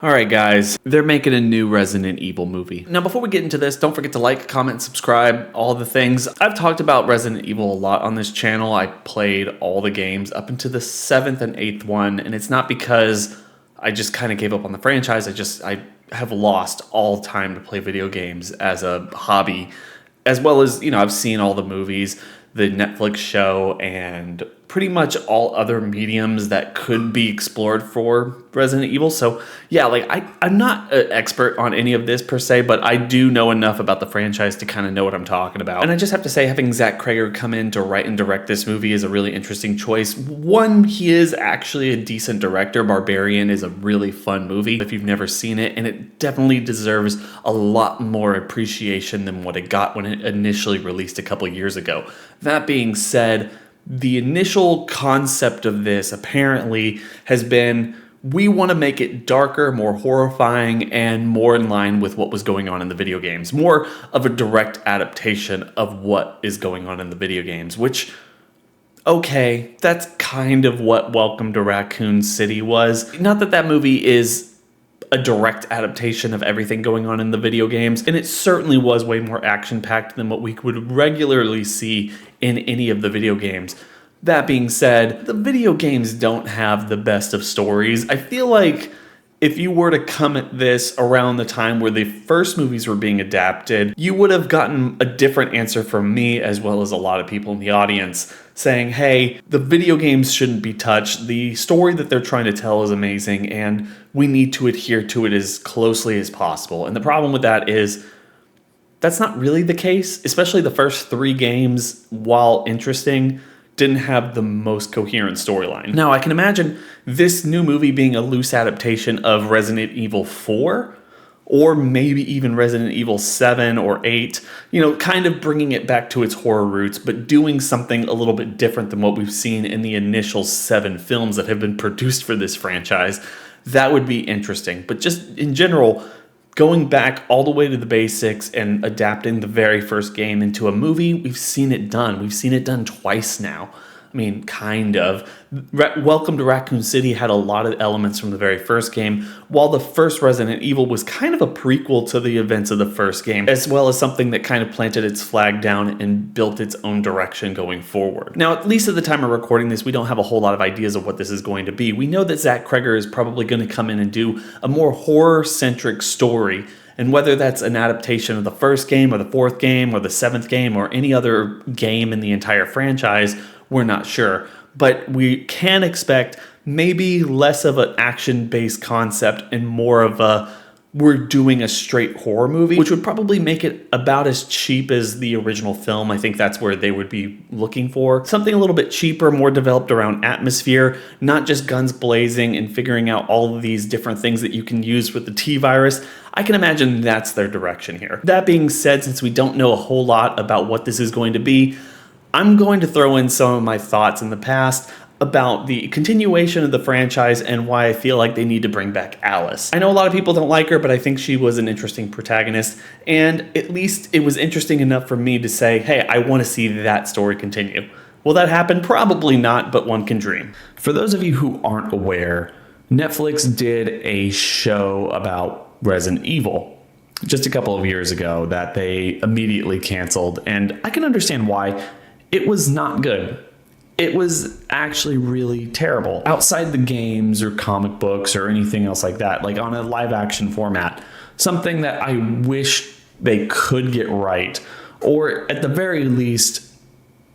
Alright guys, they're making a new Resident Evil movie. Now before we get into this, don't forget to like, comment, subscribe, all the things. I've talked about Resident Evil a lot on this channel. I played all the games up into the 7th and 8th one, and it's not because I just kind of gave up on the franchise. I have lost all time to play video games as a hobby, as well as, I've seen all the movies, the Netflix show, and pretty much all other mediums that could be explored for Resident Evil. So yeah, I'm not an expert on any of this per se, but I do know enough about the franchise to kind of know what I'm talking about. And I just have to say, having Zach Cregger come in to write and direct this movie is a really interesting choice. One, he is actually a decent director. Barbarian is a really fun movie if you've never seen it, and it definitely deserves a lot more appreciation than what it got when it initially released a couple years ago. That being said, the initial concept of this apparently has been, we want to make it darker, more horrifying, and more in line with what was going on in the video games. More of a direct adaptation of what is going on in the video games, which, okay, that's kind of what Welcome to Racoon City was. Not that that movie is a direct adaptation of everything going on in the video games, and it certainly was way more action-packed than what we would regularly see in any of the video games. That being said, the video games don't have the best of stories. I feel like if you were to come at this around the time where the first movies were being adapted, you would have gotten a different answer from me as well as a lot of people in the audience saying, hey, the video games shouldn't be touched. The story that they're trying to tell is amazing, and we need to adhere to it as closely as possible. And the problem with that is that's not really the case, especially the first 3 games, while interesting, didn't have the most coherent storyline. Now, I can imagine this new movie being a loose adaptation of Resident Evil 4, or maybe even Resident Evil 7 or 8, kind of bringing it back to its horror roots, but doing something a little bit different than what we've seen in the initial 7 films that have been produced for this franchise. That would be interesting. But just in general, going back all the way to the basics and adapting the very first game into a movie, we've seen it done. We've seen it done twice now. I mean, kind of. Welcome to Racoon City had a lot of elements from the very first game, while the first Resident Evil was kind of a prequel to the events of the first game, as well as something that kind of planted its flag down and built its own direction going forward. Now, at least at the time of recording this, we don't have a whole lot of ideas of what this is going to be. We know that Zach Cregger is probably going to come in and do a more horror-centric story, and whether that's an adaptation of the first game or the 4th game or the 7th game or any other game in the entire franchise, we're not sure. But we can expect maybe less of an action-based concept and more of a, we're doing a straight horror movie, which would probably make it about as cheap as the original film. I think that's where they would be looking for. Something a little bit cheaper, more developed around atmosphere, not just guns blazing and figuring out all of these different things that you can use with the T-virus. I can imagine that's their direction here. That being said, since we don't know a whole lot about what this is going to be, I'm going to throw in some of my thoughts in the past about the continuation of the franchise and why I feel like they need to bring back Alice. I know a lot of people don't like her, but I think she was an interesting protagonist, and at least it was interesting enough for me to say, hey, I want to see that story continue. Will that happen? Probably not, but one can dream. For those of you who aren't aware, Netflix did a show about Resident Evil just a couple of years ago that they immediately canceled, and I can understand why. It was not good. It was actually really terrible. Outside the games or comic books or anything else like that, like on a live action format, something that I wish they could get right, or at the very least,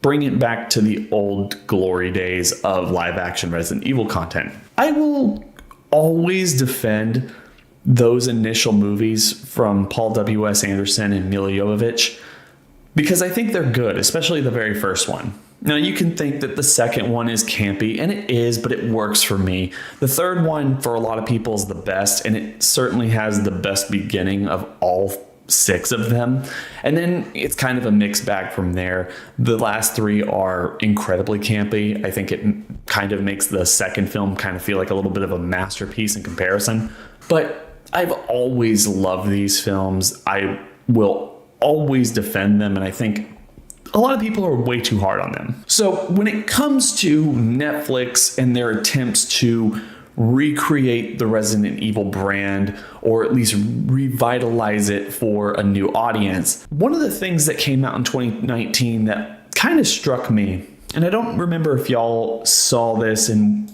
bring it back to the old glory days of live action Resident Evil content. I will always defend those initial movies from Paul W.S. Anderson and Milla Jovovich, because I think they're good, especially the very first one. Now, you can think that the second one is campy, and it is, but it works for me. The third one, for a lot of people, is the best, and it certainly has the best beginning of all 6 of them. And then it's kind of a mixed bag from there. The last 3 are incredibly campy. I think it kind of makes the second film kind of feel like a little bit of a masterpiece in comparison. But I've always loved these films. I will always defend them, and I think a lot of people are way too hard on them. So when it comes to Netflix and their attempts to recreate the Resident Evil brand, or at least revitalize it for a new audience. One of the things that came out in 2019 that kind of struck me, and I don't remember if y'all saw this and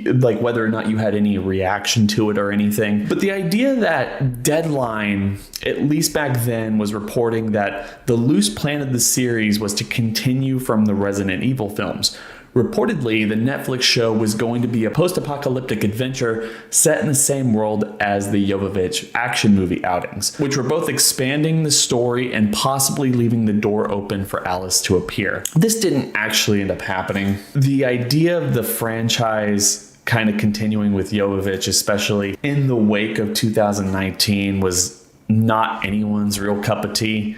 like whether or not you had any reaction to it or anything, but the idea that Deadline, at least back then, was reporting that the loose plan of the series was to continue from the Resident Evil films. Reportedly, the Netflix show was going to be a post-apocalyptic adventure set in the same world as the Jovovich action movie outings, which were both expanding the story and possibly leaving the door open for Alice to appear. This didn't actually end up happening. The idea of the franchise kind of continuing with Jovovich, especially in the wake of 2019, was not anyone's real cup of tea.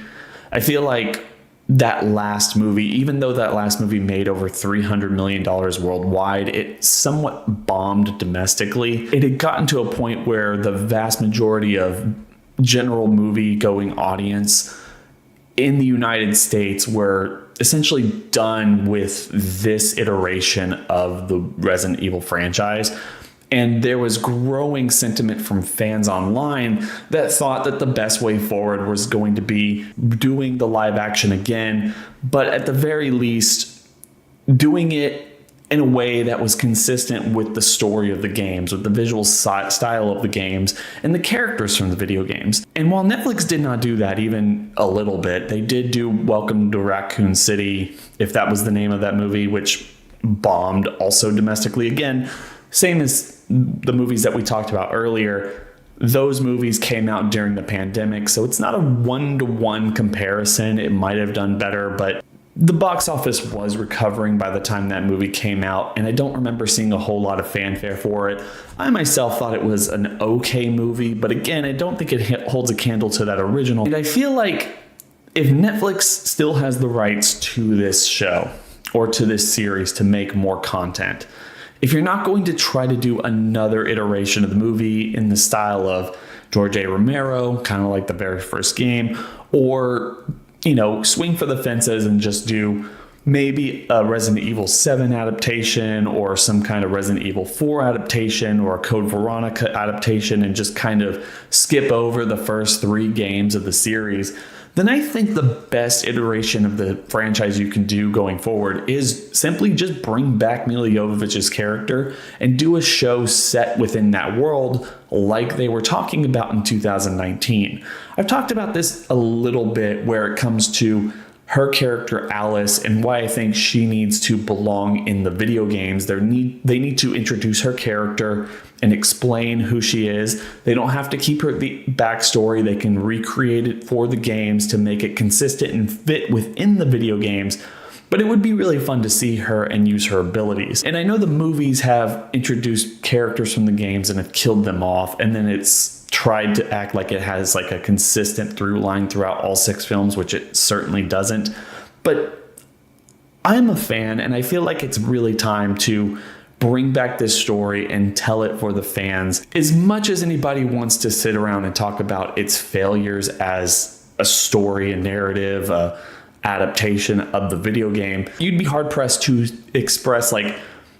I feel like that last movie, even though that last movie made over $300 million worldwide, it somewhat bombed domestically. It had gotten to a point where the vast majority of general movie going audience in the United States were essentially done with this iteration of the Resident Evil franchise. And there was growing sentiment from fans online that thought that the best way forward was going to be doing the live action again, but at the very least, doing it in a way that was consistent with the story of the games, with the visual style of the games, and the characters from the video games. And while Netflix did not do that even a little bit, they did do Welcome to Racoon City, if that was the name of that movie, which bombed also domestically again. Same as the movies that we talked about earlier. Those movies came out during the pandemic, so it's not a one-to-one comparison. It might have done better, but the box office was recovering by the time that movie came out, and I don't remember seeing a whole lot of fanfare for it. I myself thought it was an okay movie, but again, I don't think it holds a candle to that original. And I feel like if Netflix still has the rights to this show or to this series to make more content, if you're not going to try to do another iteration of the movie in the style of George A. Romero, kind of like the very first game, or, swing for the fences and just do maybe a Resident Evil 7 adaptation or some kind of Resident Evil 4 adaptation or a Code Veronica adaptation and just kind of skip over the first 3 games of the series, then I think the best iteration of the franchise you can do going forward is simply just bring back Milla Jovovich's character and do a show set within that world like they were talking about in 2019. I've talked about this a little bit where it comes to her character Alice and why I think she needs to belong in the video games. They need to introduce her character and explain who she is. They don't have to keep her the backstory. They can recreate it for the games to make it consistent and fit within the video games. But it would be really fun to see her and use her abilities. And I know the movies have introduced characters from the games and have killed them off, and then it's tried to act like it has like a consistent through line throughout all 6 films, which it certainly doesn't. But I'm a fan, and I feel like it's really time to bring back this story and tell it for the fans. As much as anybody wants to sit around and talk about its failures as a story, a narrative, a adaptation of the video game, you'd be hard pressed to express like,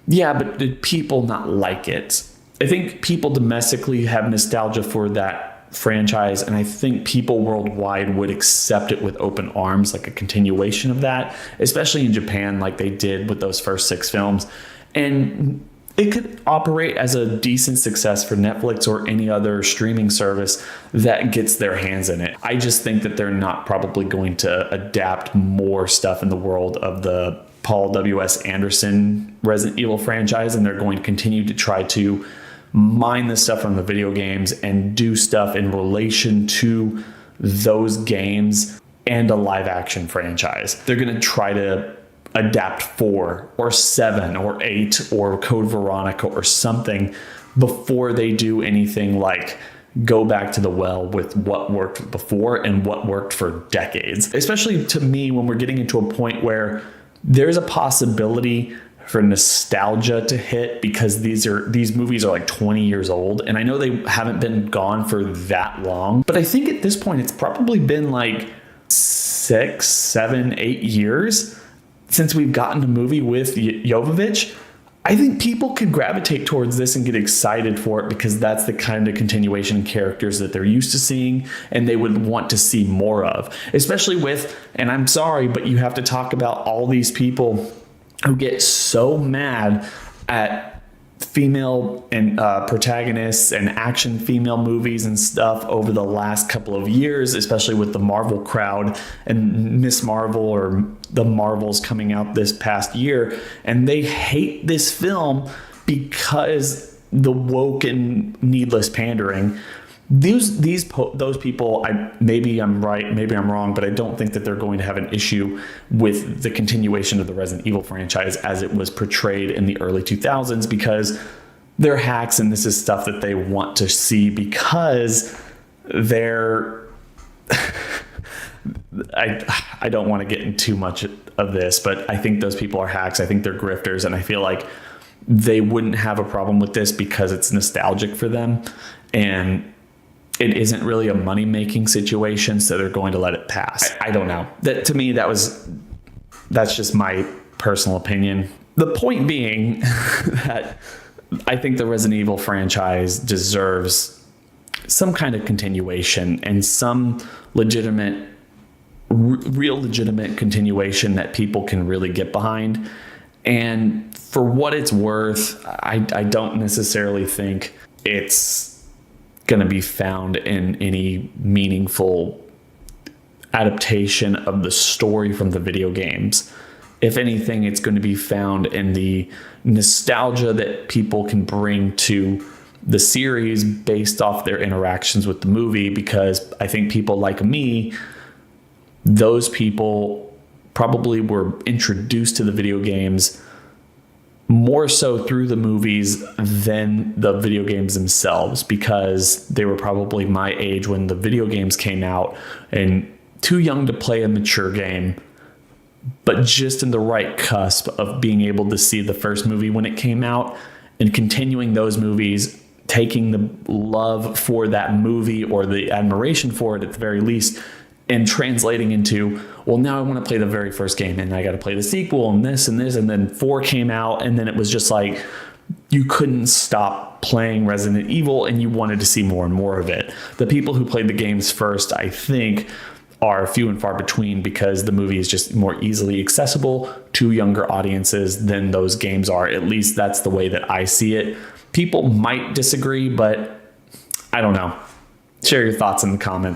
yeah, but did people not like it? I think people domestically have nostalgia for that franchise, and I think people worldwide would accept it with open arms, like a continuation of that, especially in Japan, like they did with those first 6 films. And it could operate as a decent success for Netflix or any other streaming service that gets their hands in it. I just think that they're not probably going to adapt more stuff in the world of the Paul W.S. Anderson Resident Evil franchise, and they're going to continue to try to mine the stuff from the video games and do stuff in relation to those games and a live action franchise. They're going to try to adapt 4 or 7 or 8 or Code Veronica or something before they do anything like go back to the well with what worked before and what worked for decades. Especially to me, when we're getting into a point where there's a possibility for nostalgia to hit, because these movies are like 20 years old, and I know they haven't been gone for that long, but I think at this point it's probably been like 6, 7, 8 years since we've gotten a movie with Jovovich. I think people could gravitate towards this and get excited for it because that's the kind of continuation characters that they're used to seeing and they would want to see more of, especially with, and I'm sorry, but you have to talk about all these people who get so mad at female and protagonists and action female movies and stuff over the last couple of years, especially with the Marvel crowd and Miss Marvel or the Marvels coming out this past year, and they hate this film because the woke and needless pandering. Those people, maybe I'm right, maybe I'm wrong, but I don't think that they're going to have an issue with the continuation of the Resident Evil franchise as it was portrayed in the early 2000s because they're hacks and this is stuff that they want to see because they're... I don't want to get into too much of this, but I think those people are hacks. I think they're grifters, and I feel like they wouldn't have a problem with this because it's nostalgic for them and it isn't really a money-making situation, so they're going to let it pass. I don't know. That to me, that's just my personal opinion. The point being that I think the Resident Evil franchise deserves some kind of continuation and some real legitimate continuation that people can really get behind. And for what it's worth, I don't necessarily think it's going to be found in any meaningful adaptation of the story from the video games. If anything, it's going to be found in the nostalgia that people can bring to the series based off their interactions with the movie, because I think people like me, those people probably were introduced to the video games more so through the movies than the video games themselves, because they were probably my age when the video games came out and too young to play a mature game, but just in the right cusp of being able to see the first movie when it came out and continuing those movies, taking the love for that movie or the admiration for it at the very least, and translating into, well, now I want to play the very first game and I got to play the sequel and this and this. And then 4 came out and then it was just like you couldn't stop playing Resident Evil and you wanted to see more and more of it. The people who played the games first, I think, are few and far between because the movie is just more easily accessible to younger audiences than those games are. At least that's the way that I see it. People might disagree, but I don't know. Share your thoughts in the comments.